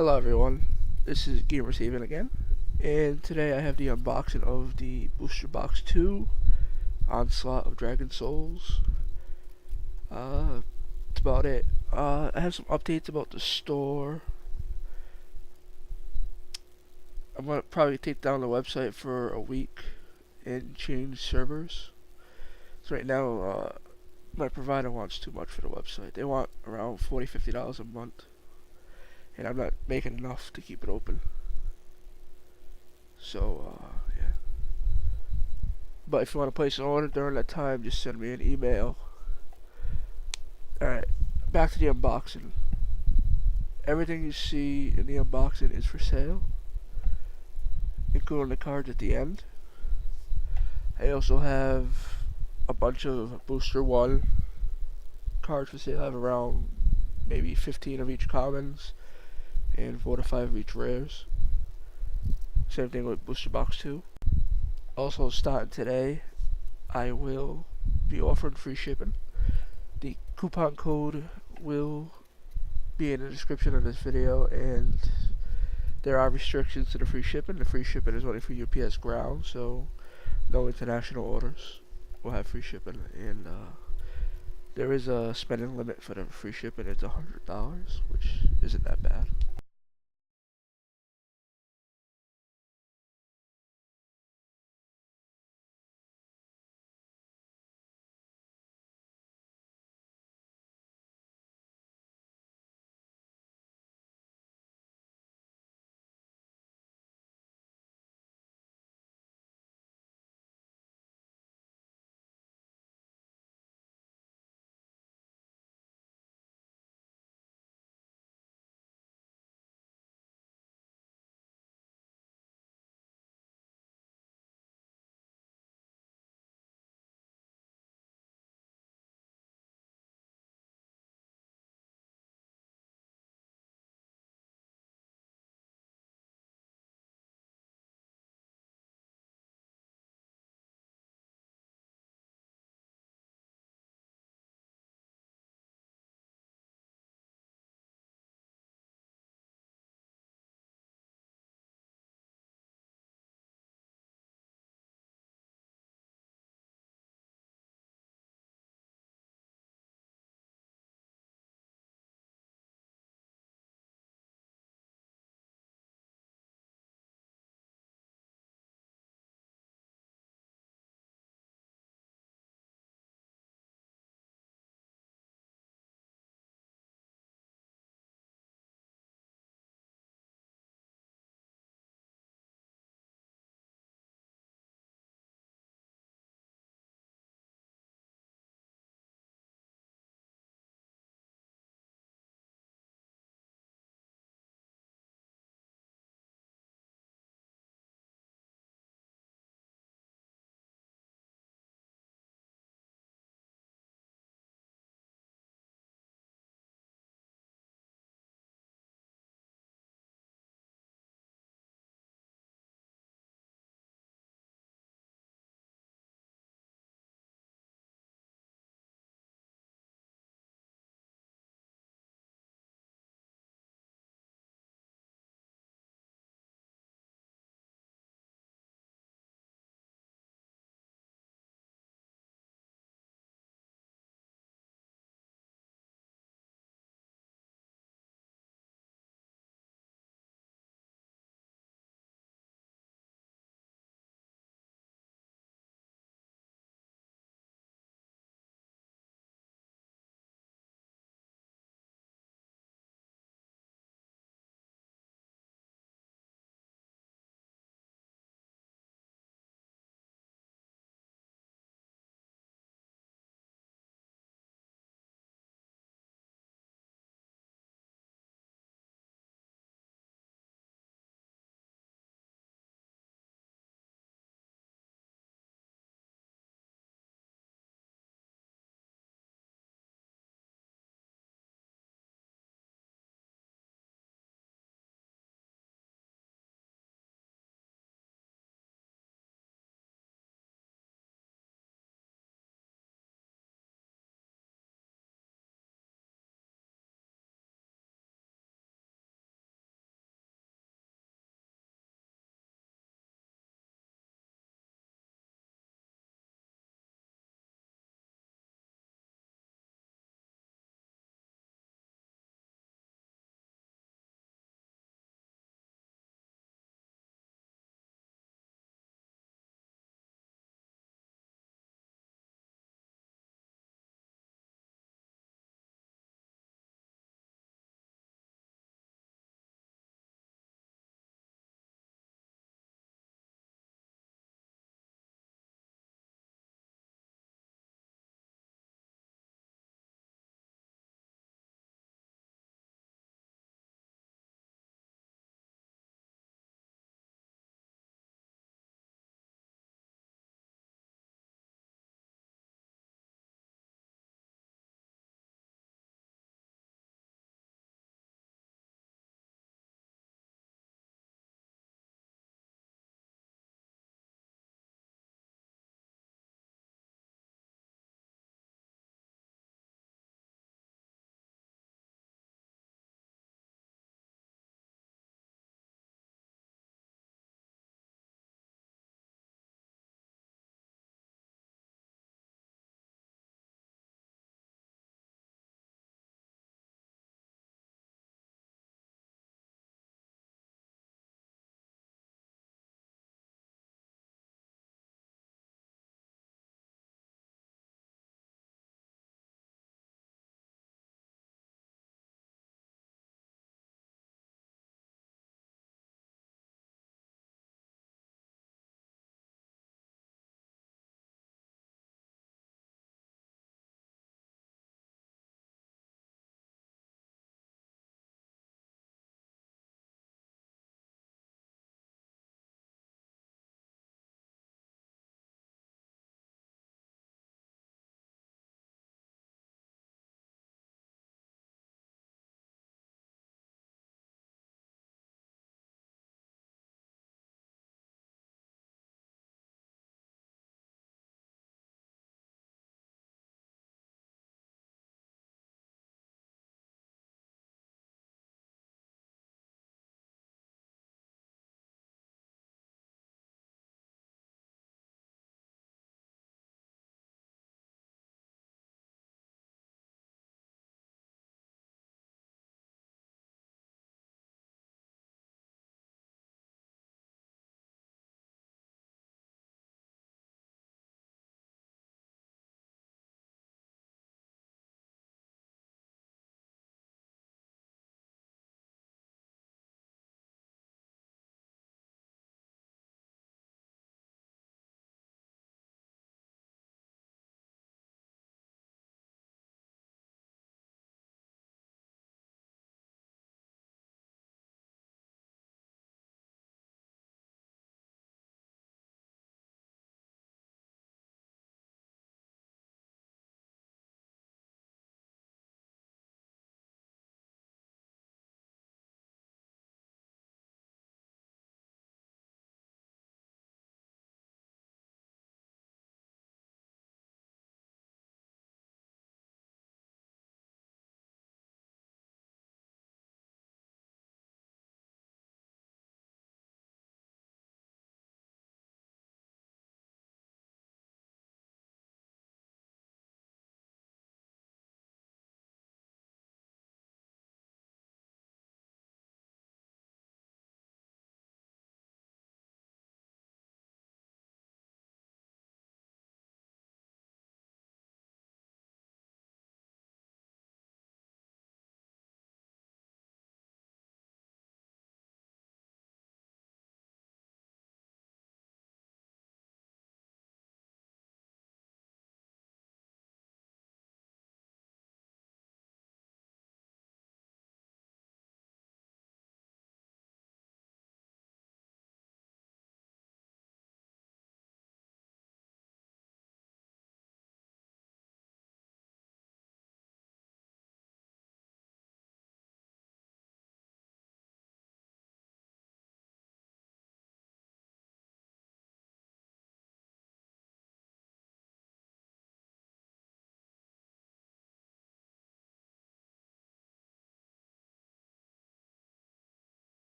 Hello everyone, this is Gamer7 again, and today I have the unboxing of the Booster Box 2 Onslaught of Dragon Souls. That's about it. I have some updates about the store. I'm going to probably take down the website for a week and change servers. So right now, my provider wants too much for the website. They want around $40–50 a month, and I'm not making enough to keep it open. So, yeah. But if you want to place an order during that time, just send me an email. Alright, back to the unboxing. Everything you see in the unboxing is for sale, including the cards at the end. I also have a bunch of Booster 1 cards for sale. I have around maybe 15 of each commons and 4 to 5 of each rares. Same thing with Booster Box 2. Also, starting today, I will be offering free shipping. The coupon code will be in the description of this video, and there are restrictions to the free shipping. The free shipping is only for UPS ground, so no international orders will have free shipping, and there is a spending limit for the free shipping. It's $100, which isn't that bad.